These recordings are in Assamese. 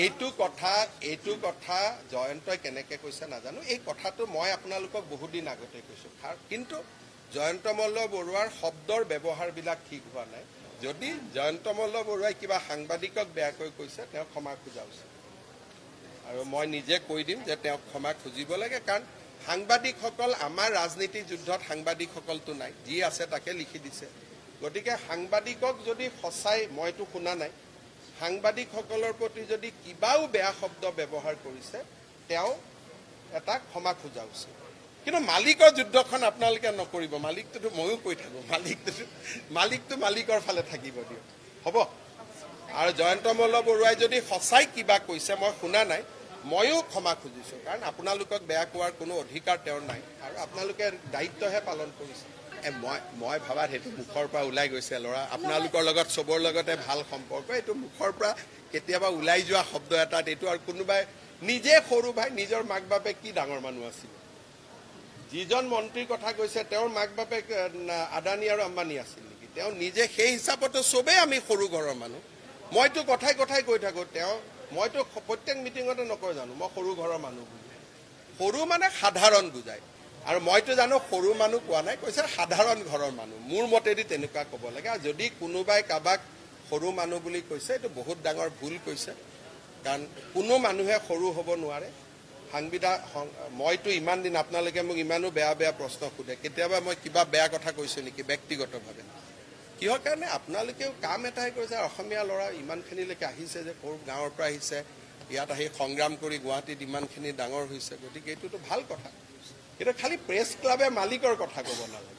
এইটো কথা জয়ন্তই কেনেকে কৈছে নাজানো। এই কথাটো মই আপোনালোকক বহুদিন আগতে কৈছো, কিন্তু জয়ন্ত মল্ল বৰুৱাৰ শব্দৰ ব্যৱহাৰবিলাক ঠিক হোৱা নাই। যদি জয়ন্ত মল্ল বৰুৱাই কিবা সাংবাদিকক বেয়াকৈ কৈছে তেওঁ ক্ষমা খোজা উচিত, আৰু মই নিজে কৈ দিম যে তেওঁক ক্ষমা খুজিব লাগে। কাৰণ সাংবাদিকসকল আমাৰ ৰাজনীতি যুদ্ধত সাংবাদিকসকলতো নাই, যি আছে তাকে লিখি দিছে। গতিকে সাংবাদিকক যদি সঁচাই, মইতো শুনা নাই, সাংবাদিকসকলৰ প্ৰতি যদি কিবাও বেয়া শব্দ ব্যৱহাৰ কৰিছে তেওঁ এটা ক্ষমা খোজা উচিত। কিন্তু মালিকৰ যুদ্ধখন আপোনালোকে নকৰিব। মালিকটোতো ময়ো কৈ থাকোঁ, মালিকটো মালিকৰ ফালে থাকিব দিয়ক, হ'ব। আৰু জয়ন্ত মল্ল বৰুৱাই যদি সঁচাই কিবা কৈছে, মই শুনা নাই, ময়ো ক্ষমা খুজিছোঁ। কাৰণ আপোনালোকক বেয়া কোৱাৰ কোনো অধিকাৰ তেওঁৰ নাই, আৰু আপোনালোকে দায়িত্বহে পালন কৰিছে। মই ভাবাত সেইটো মুখৰ পৰা ওলাই গৈছে ল'ৰা। আপোনালোকৰ লগত চবৰ লগতে ভাল সম্পৰ্ক, এইটো মুখৰ পৰা কেতিয়াবা ওলাই যোৱা শব্দ এটাত এইটো, আৰু কোনোবাই নিজে সৰু ভাই, নিজৰ মাক বাপেক কি ডাঙৰ মানুহ আছিল। যিজন মন্ত্ৰীৰ কথা কৈছে তেওঁৰ মাক বাপেক আদানী আৰু আম্বানী আছিল নেকি? তেওঁ নিজে সেই হিচাপতো চবেই আমি সৰু ঘৰৰ মানুহ। মইতো কথাই কৈ থাকোঁ, মইতো প্ৰত্যেক মিটিঙতে নকওঁ জানো মই সৰু ঘৰৰ মানুহ বুলি। সৰু মানে সাধাৰণ বুজায়, আৰু মইতো জানো সৰু মানুহ কোৱা নাই, কৈছে সাধাৰণ ঘৰৰ মানুহ। মোৰ মতেদি তেনেকুৱা ক'ব লাগে। আৰু যদি কোনোবাই কাৰোবাক সৰু মানুহ বুলি কৈছে, এইটো বহুত ডাঙৰ ভুল কৈছে। কাৰণ কোনো মানুহে সৰু হ'ব নোৱাৰে। মইতো ইমান দিন আপোনালোকে মোক ইমানো বেয়া প্ৰশ্ন সোধে, কেতিয়াবা মই কিবা বেয়া কথা কৈছোঁ নেকি ব্যক্তিগতভাৱে? কিহৰ কাৰণে? আপোনালোকেও কাম এটাই কৰিছে। অসমীয়া ল'ৰা ইমানখিনিলৈকে আহিছে, যে ক'ৰ গাঁৱৰ পৰা আহিছে, ইয়াত আহি সংগ্ৰাম কৰি গুৱাহাটীত ইমানখিনি ডাঙৰ হৈছে। গতিকে এইটোতো ভাল কথা। কিন্তু খালি প্ৰেছ ক্লাবে মালিকৰ কথা ক'ব নালাগে।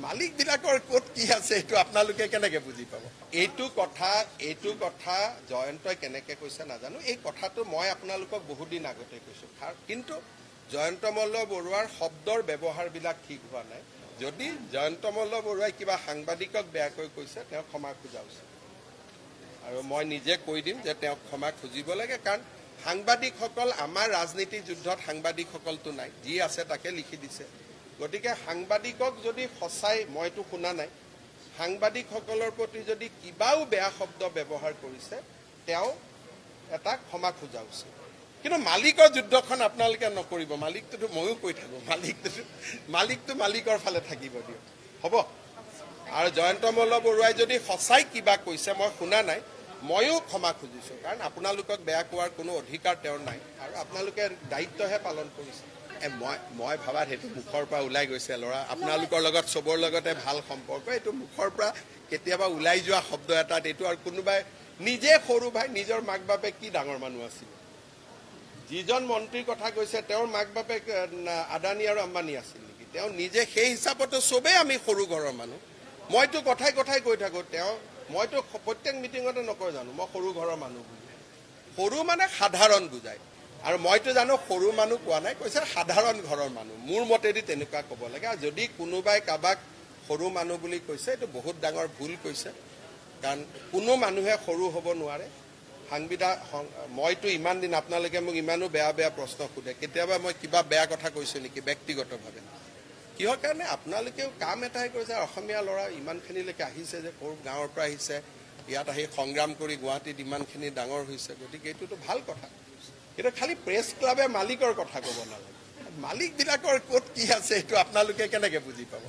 মালিকবিলাকৰ ক'ত কি আছে এইটো আপোনালোকে কেনেকে বুজি পাব? এইটো কথা জয়ন্তই কেনেকে কৈছে নাজানো। এই কথাটো মই আপোনালোকক বহুদিন আগতে কৈছো, কিন্তু জয়ন্ত মল্ল বৰুৱাৰ শব্দৰ ব্যৱহাৰবিলাক ঠিক হোৱা নাই। যদি জয়ন্ত মল্ল বৰুৱাই কিবা সাংবাদিকক বেয়াকৈ কৈছে তেওঁ ক্ষমা খোজা উচিত, আৰু মই নিজে কৈ দিম যে তেওঁক ক্ষমা খুজিব লাগে। কাৰণ সাংবাদিকসকল আমাৰ ৰাজনীতি যুদ্ধত সাংবাদিকসকলতো নাই, যি আছে তাকে লিখি দিছে। গতিকে সাংবাদিকক যদি সঁচাই, মইতো শুনা নাই, সাংবাদিকসকলৰ প্ৰতি যদি কিবাও বেয়া শব্দ ব্যৱহাৰ কৰিছে তেওঁ এটা ক্ষমা খোজা উচিত। কিন্তু মালিকৰ যুদ্ধখন আপোনালোকে নকৰিব। মালিকটোতো ময়ো কৈ থাকোঁ, মালিকটো মালিকৰ ফালে থাকিব দিয়ক, হ'ব। আৰু জয়ন্ত মল্ল বৰুৱাই যদি সঁচাই কিবা কৈছে, মই শুনা নাই, ময়ো ক্ষমা খুজিছোঁ। কাৰণ আপোনালোকক বেয়া কোৱাৰ কোনো অধিকাৰ তেওঁৰ নাই, আৰু আপোনালোকে দায়িত্বহে পালন কৰিছে। মই ভাবাত সেইটো মুখৰ পৰা ওলাই গৈছে ল'ৰা। আপোনালোকৰ লগত চবৰ লগতে ভাল সম্পৰ্ক, এইটো মুখৰ পৰা কেতিয়াবা ওলাই যোৱা শব্দ এটাত এইটো, আৰু কোনোবাই নিজে সৰু ভাই, নিজৰ মাক বাপেক কি ডাঙৰ মানুহ আছিল। যিজন মন্ত্ৰীৰ কথা কৈছে তেওঁৰ মাক বাপেক আদানী আৰু আম্বানী আছিল নেকি? তেওঁ নিজে সেই হিচাপতো চবেই আমি সৰু ঘৰৰ মানুহ। মইতো কথাই কৈ থাকোঁ, মইতো প্ৰত্যেক মিটিঙতে নকওঁ জানো মই সৰু ঘৰৰ মানুহ বুলি। সৰু মানে সাধাৰণ বুজায়, আৰু মইতো জানো সৰু মানুহ কোৱা নাই, কৈছে সাধাৰণ ঘৰৰ মানুহ। মোৰ মতেদি তেনেকুৱা ক'ব লাগে। আৰু যদি কোনোবাই কাৰোবাক সৰু মানুহ বুলি কৈছে, এইটো বহুত ডাঙৰ ভুল কৈছে। কাৰণ কোনো মানুহে সৰু হ'ব নোৱাৰে। মইতো ইমান দিন আপোনালোকে মোক ইমানো বেয়া প্ৰশ্ন সোধে, কেতিয়াবা মই কিবা বেয়া কথা কৈছোঁ নেকি ব্যক্তিগতভাৱে? কিহৰ কাৰণে? আপোনালোকেও কাম এটাই কৰিছে। অসমীয়া ল'ৰা ইমানখিনিলৈকে আহিছে, যে ক'ৰ গাঁৱৰ পৰা আহিছে, ইয়াত আহি সংগ্ৰাম কৰি গুৱাহাটীত ইমানখিনি ডাঙৰ হৈছে। গতিকে এইটোতো ভাল কথা। কিন্তু খালি প্ৰেছ ক্লাবে মালিকৰ কথা ক'ব নালাগে। মালিকবিলাকৰ ক'ত কি আছে এইটো আপোনালোকে কেনেকে বুজি পাব?